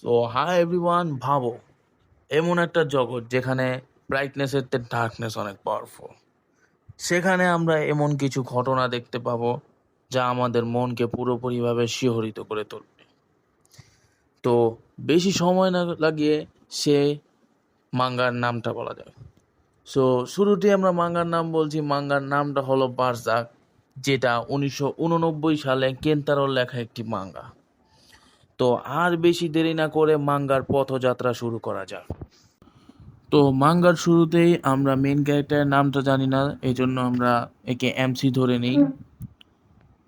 So hi everyone, ভাবো এমন একটা জগৎ যেখানে ব্রাইটনেসের থেকে ডার্কনেস অনেক পাওয়ারফুল। সেখানে আমরা এমন কিছু ঘটনা দেখতে পাবো যা আমাদের মনকে পুরোপুরিভাবে শিহরিত করে তুলবে। তো বেশি সময় না লাগিয়ে সে মাঙ্গার নামটা বলা যায়। সো শুরুতেই আমরা মাঙ্গার নাম বলছি। মাঙ্গার নামটা হলো বারজাক, যেটা 1989 সালে কেন্তারোর লেখা একটি মাঙ্গা। তো আর বেশি দেরি না করে মাঙ্গার পথযাত্রা শুরু করা যাক। তো মাঙ্গার শুরুতেই আমরা মেন ক্যারেক্টারের নামটা জানি না, এই জন্য আমরা একে এমসি ধরে নিই।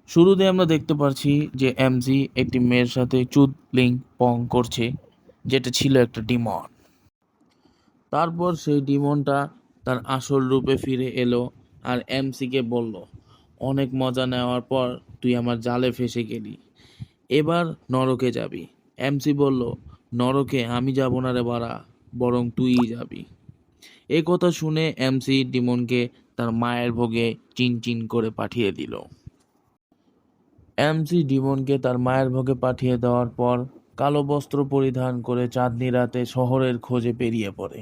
শুরুতে আমরা দেখতে পাচ্ছি যে এমসি একটি মেয়ের সাথে চুদলিং পং করছে, যেটা ছিল একটা ডিমন। তারপর সেই ডিমনটা তার আসল রূপে ফিরে এলো আর এমসিকে বলল, অনেক মজা নেওয়ার পর তুই আমার জালে ফেসে গেলি, এবার নরকে যাবি। এমসি বলল, নরকে আমি যাব না রে বাড়া, বরং তুইই যাবি। এ কথা শুনে এমসি ডিমনকে তার মায়ের ভোগে চিন করে পাঠিয়ে দিল। এমসি ডিমনকে তার মায়ের ভোগে পাঠিয়ে দেওয়ার পর কালো বস্ত্র পরিধান করে চাঁদনি রাতে শহরের খোঁজে বেরিয়ে পড়ে।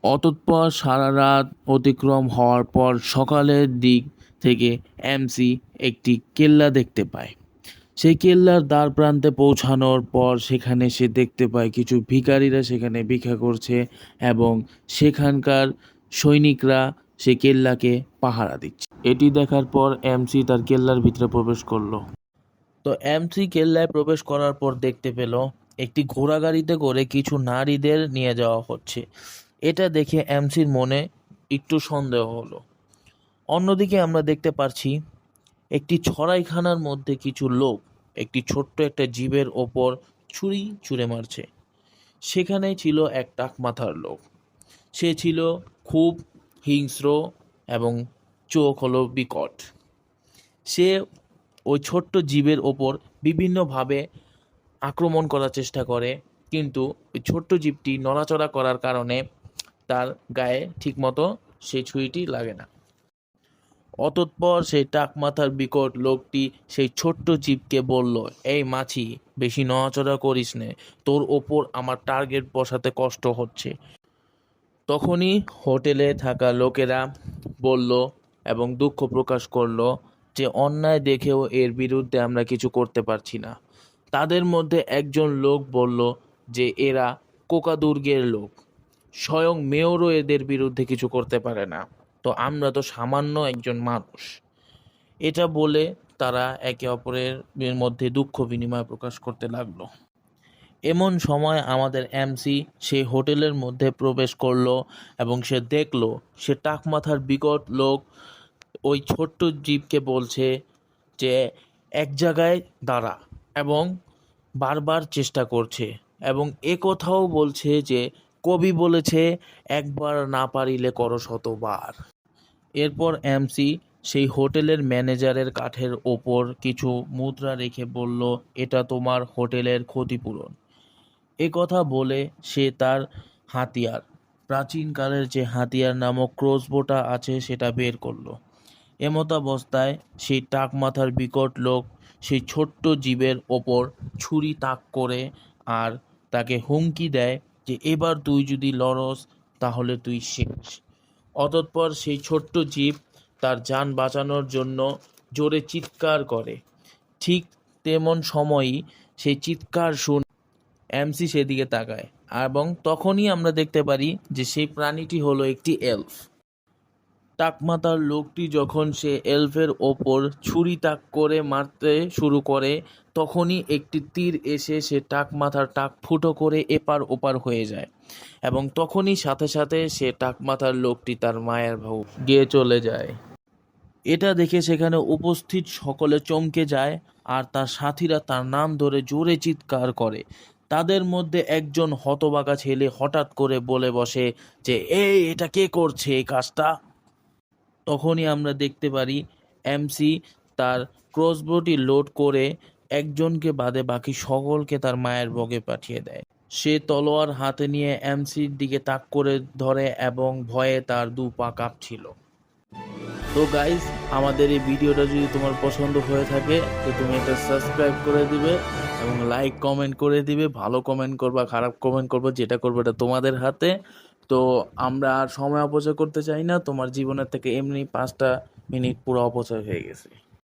অতঃপর সারা রাত অতিক্রম হওয়ার পর সকালের দিক থেকে এমসি একটি কেল্লা দেখতে পায়। সেই কেল্লার দ্বার প্রান্তে পৌঁছানোর পর সেখানে সে দেখতে পায় কিছু ভিখারিরা সেখানে ভিক্ষা করছে এবং সেখানকার সৈনিকরা সে কেল্লাকে পাহারা দিচ্ছে। এটি দেখার পর এমসি তার কেল্লার ভিতরে প্রবেশ করলো। তো এমসি কেল্লায় প্রবেশ করার পর দেখতে পেল একটি ঘোড়া গাড়িতে করে কিছু নারীদের নিয়ে যাওয়া হচ্ছে। এটা দেখে এমসির মনে একটু সন্দেহ হলো। অন্যদিকে আমরা দেখতে পারছি একটি ছড়াইখানার মধ্যে কিছু লোক একটি ছোট্ট একটা জীবের ওপর ছুরি ছুঁড়ে মারছে। সেখানে ছিল এক টাক মাথার লোক। সে ছিল খুব হিংস্র এবং চোখ হলো বিকট। সে ওই ছোট্ট জীবের ওপর বিভিন্নভাবে আক্রমণ করার চেষ্টা করে, কিন্তু ওই ছোট্ট জীবটি নড়াচড়া করার কারণে তার গায়ে ঠিকমতো সেই ছুরিটি লাগে না। অতঃপর সেই টাক মাথার বিকট লোকটি সেই ছোট্ট জীবকে বলল, এই মাছি, বেশি নড়াচড়া করিস নে, তোর ওপর আমার টার্গেট বসাতে কষ্ট হচ্ছে। তখনই হোটেলে থাকা লোকেরা বলল এবং দুঃখ প্রকাশ করলো যে অন্যায় দেখেও এর বিরুদ্ধে আমরা কিছু করতে পারছি না। তাদের মধ্যে একজন লোক বলল যে এরা কোকা দুর্গের লোক, স্বয়ং মেয়রও এদের বিরুদ্ধে কিছু করতে পারে না, তো আমরা তো সামান্য একজন মানুষ। এটা বলে তারা একে অপরের মধ্যে দুঃখ বিনিময় প্রকাশ করতে লাগলো। এমন সময় আমাদের এমসি সেই হোটেলের মধ্যে প্রবেশ করলো এবং সে দেখলো সে টাক মাথার বিকট লোক ওই ছোট্ট জীবকে বলছে যে এক জায়গায় দাঁড়া, এবং বারবার চেষ্টা করছে এবং এ কথাও বলছে যে কবি বলেছে, একবার না পারিলে করো শতবার। এরপর এমসি সেই হোটেলের ম্যানেজারের কাঠের ওপর কিছু মুদ্রা রেখে বলল, এটা তোমার হোটেলের ক্ষতিপূরণ। এ কথা বলে সে তার হাতিয়ার, প্রাচীনকালের যে হাতিয়ার নামক ক্রসবোটা আছে সেটা বের করলো। এমতাবস্থায় সেই টাক মাথার বিকট লোক সেই ছোট্ট জীবের ওপর ছুরি তাক করে আর তাকে হুমকি দেয় যে এবার তুই যদি লড়স তাহলে তুই শেষ। অতঃপর সেই ছোট্ট জীব তার যান বাঁচানোর জন্য জোরে চিৎকার করে। ঠিক তেমন সময়ই সেই চিৎকার শুনে এমসি সেদিকে তাকায় এবং তখনই আমরা দেখতে পারি যে সেই প্রাণীটি হলো একটি এলফ। টাকমাথার লোকটি যখন সে এলফের ওপর ছুরি তাক করে মারতে শুরু করে, তখনই একটি তীর এসে সে টাকমাথার টাক ফুটো করে এপার ওপার হয়ে যায় এবং তখনই সাথে সাথে সে টাকমাথার লোকটি তার মায়ের ভাউ গিয়ে চলে যায়। এটা দেখে সেখানে উপস্থিত সকলে চমকে যায় আর তার সাথীরা তার নাম ধরে জোরে চিৎকার করে। তাদের মধ্যে একজন হতবাকা ছেলে হঠাৎ করে বলে বসে যে এটা কে করছে এই কাজটা। তখনই আমরা দেখতে পারি এমসি তার ক্রসবোটি লোড করে একজনকে বাদে বাকি সকলকে তার মায়ের ভোগে পাঠিয়ে দেয়। সে তলোয়ার হাতে নিয়ে এমসির দিকে তাক করে ধরে এবং ভয়ে তার দু পা কাঁপছিল। তো গাইজ, আমাদের এই ভিডিওটা যদি তোমার পছন্দ হয়ে থাকে তো তুমি এটা সাবস্ক্রাইব করে দিবে এবং লাইক কমেন্ট করে দিবে। ভালো কমেন্ট করবা, খারাপ কমেন্ট করবা, যেটা করবে এটা তোমাদের হাতে। তো আমরা আর সময় অপচয় করতে চাই না। তোমার জীবনের থেকে এমনি 5টা মিনিট পুরো অপচয় হয়ে গেছে।